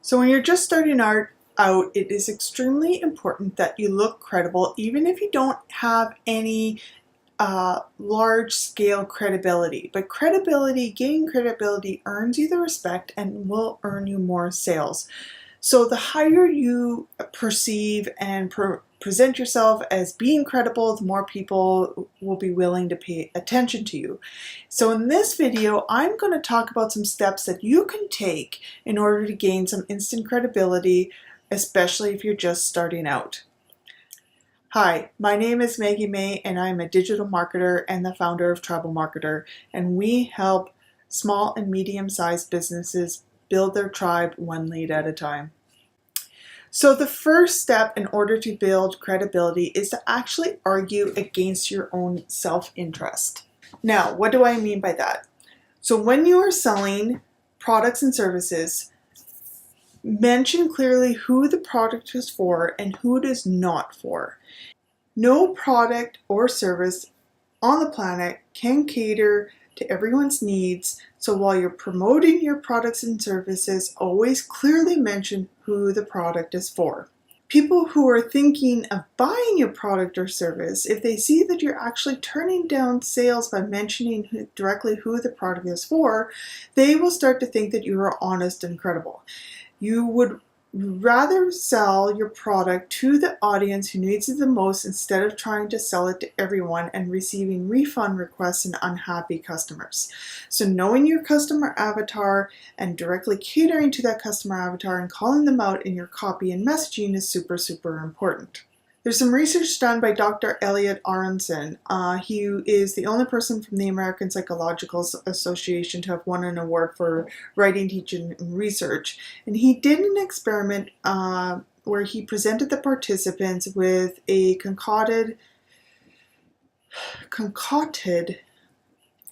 So when you're just starting out, it is extremely important that you look credible, even if you don't have any large scale credibility. But gaining credibility earns you the respect and will earn you more sales. So the higher you perceive and present yourself as being credible, the more people will be willing to pay attention to you. So in this video, I'm going to talk about some steps that you can take in order to gain some instant credibility, especially if you're just starting out. Hi, my name is Maggie May and I'm a digital marketer and the founder of Tribal Marketer, and we help small and medium-sized businesses build their tribe one lead at a time. So the first step in order to build credibility is to actually argue against your own self-interest. Now, what do I mean by that? So when you are selling products and services, mention clearly who the product is for and who it is not for. No product or service on the planet can cater to everyone's needs, so while you're promoting your products and services, always clearly mention who the product is for. People who are thinking of buying your product or service, if they see that you're actually turning down sales by mentioning directly who the product is for, they will start to think that you are honest and credible. You would rather sell your product to the audience who needs it the most instead of trying to sell it to everyone and receiving refund requests and unhappy customers. So knowing your customer avatar and directly catering to that customer avatar and calling them out in your copy and messaging is super important. There's some research done by Dr. Elliot Aronson. He is the only person from the American Psychological Association to have won an award for writing, teaching, and research. And he did an experiment where he presented the participants with a concocted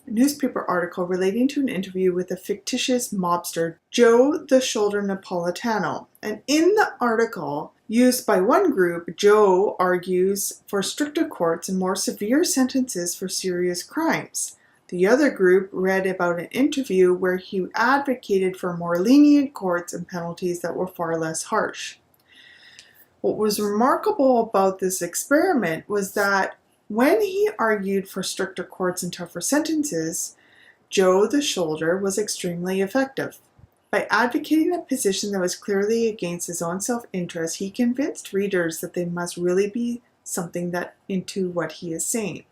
newspaper article relating to an interview with a fictitious mobster, Joe the Shoulder Napolitano. And in the article used by one group, Joe argues for stricter courts and more severe sentences for serious crimes. The other group read about an interview where he advocated for more lenient courts and penalties that were far less harsh. What was remarkable about this experiment was that when he argued for stricter courts and tougher sentences, Joe the Shoulder was extremely effective. By advocating a position that was clearly against his own self-interest, he convinced readers that they must really be something that into what he is saying.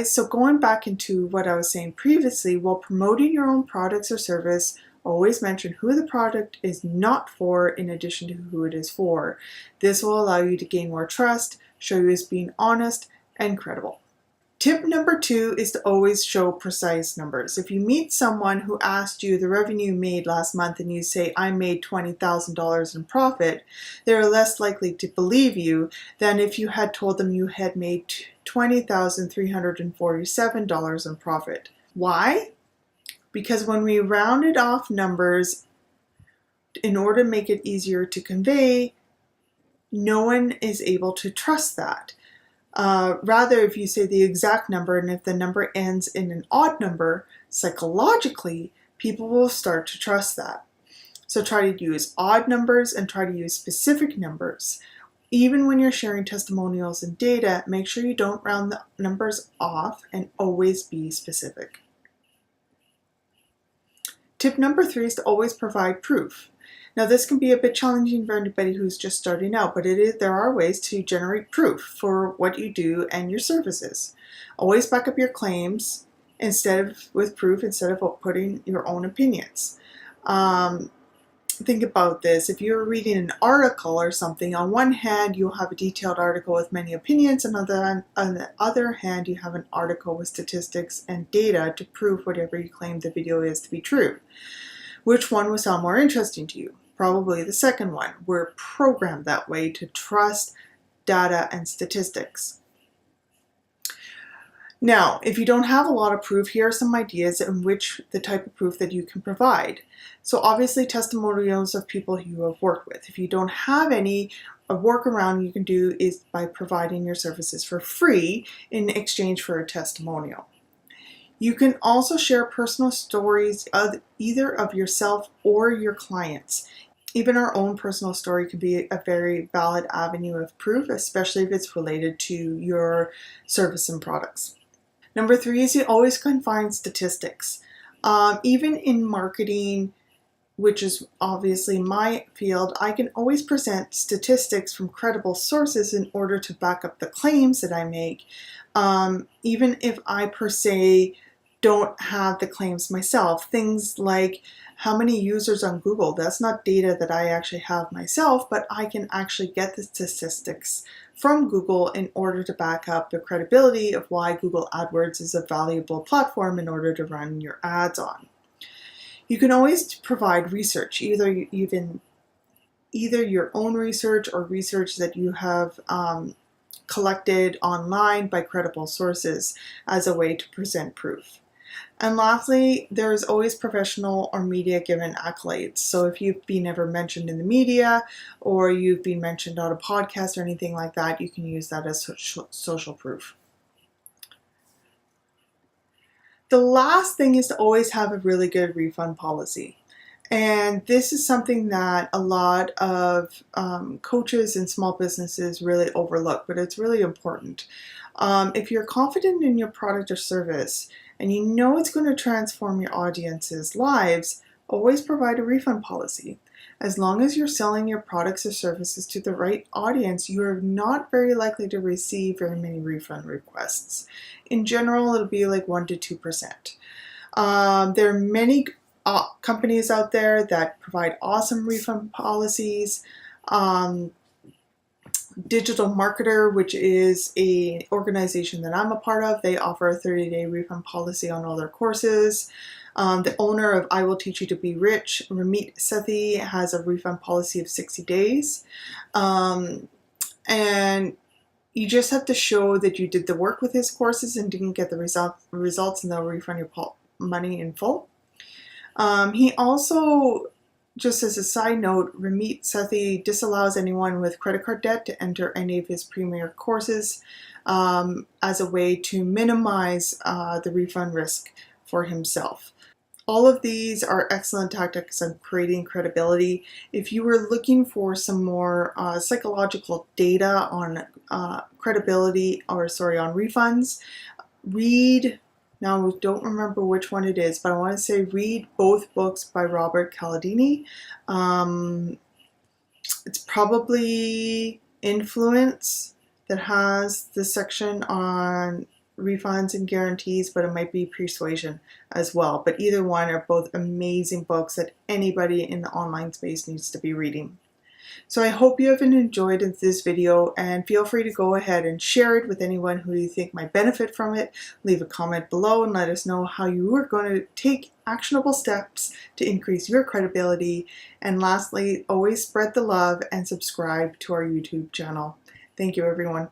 So going back into what I was saying previously, while promoting your own products or service, always mention who the product is not for in addition to who it is for. This will allow you to gain more trust, show you as being honest and credible. Tip number 2 is to always show precise numbers. If you meet someone who asked you the revenue you made last month and you say, I made $20,000 in profit, they are less likely to believe you than if you had told them you had made $20,347 in profit. Why? Because when we rounded off numbers in order to make it easier to convey, no one is able to trust that. Rather, if you say the exact number and if the number ends in an odd number, psychologically, people will start to trust that. So try to use odd numbers and try to use specific numbers. Even when you're sharing testimonials and data, make sure you don't round the numbers off and always be specific. Tip number 3 is to always provide proof. Now this can be a bit challenging for anybody who's just starting out, but there are ways to generate proof for what you do and your services. Always back up your claims with proof instead of putting your own opinions. Think about this. If you're reading an article or something, on one hand you'll have a detailed article with many opinions, and on the other hand you have an article with statistics and data to prove whatever you claim the video is to be true. Which one will sound more interesting to you? Probably the second one. We're programmed that way to trust data and statistics. Now, if you don't have a lot of proof, here are some ideas in which the type of proof that you can provide. So obviously testimonials of people you have worked with. If you don't have any, a workaround you can do is by providing your services for free in exchange for a testimonial. You can also share personal stories of either of yourself or your clients. Even our own personal story can be a very valid avenue of proof, especially if it's related to your service and products. Number three is you always can find statistics. Even in marketing, which is obviously my field, I can always present statistics from credible sources in order to back up the claims that I make, even if I per se don't have the claims myself. Things like how many users on Google, that's not data that I actually have myself, but I can actually get the statistics from Google in order to back up the credibility of why Google AdWords is a valuable platform in order to run your ads on. You can always provide research, either your own research or research that you have collected online by credible sources as a way to present proof. And lastly, there is always professional or media given accolades. So if you've been ever mentioned in the media or you've been mentioned on a podcast or anything like that, you can use that as social proof. The last thing is to always have a really good refund policy. And this is something that a lot of coaches and small businesses really overlook, but it's really important. If you're confident in your product or service and you know it's going to transform your audience's lives, always provide a refund policy. As long as you're selling your products or services to the right audience, you're not very likely to receive very many refund requests. In general, it'll be like 1 to 2%. There are many companies out there that provide awesome refund policies. Digital Marketer, which is an organization that I'm a part of, they offer a 30-day refund policy on all their courses. The owner of I Will Teach You to Be Rich, Ramit Sethi, has a refund policy of 60 days. And you just have to show that you did the work with his courses and didn't get the results, and they'll refund your money in full. He also, just as a side note, Ramit Sethi disallows anyone with credit card debt to enter any of his premier courses as a way to minimize the refund risk for himself. All of these are excellent tactics on creating credibility. If you were looking for some more psychological data on credibility, on refunds, now I don't remember which one it is, but I want to say read both books by Robert Cialdini. It's probably Influence that has the section on refunds and guarantees, but it might be Persuasion as well. But either one are both amazing books that anybody in the online space needs to be reading. So I hope you have enjoyed this video, and feel free to go ahead and share it with anyone who you think might benefit from it. Leave a comment below and let us know how you are going to take actionable steps to increase your credibility. And lastly, always spread the love and subscribe to our YouTube channel. Thank you, everyone.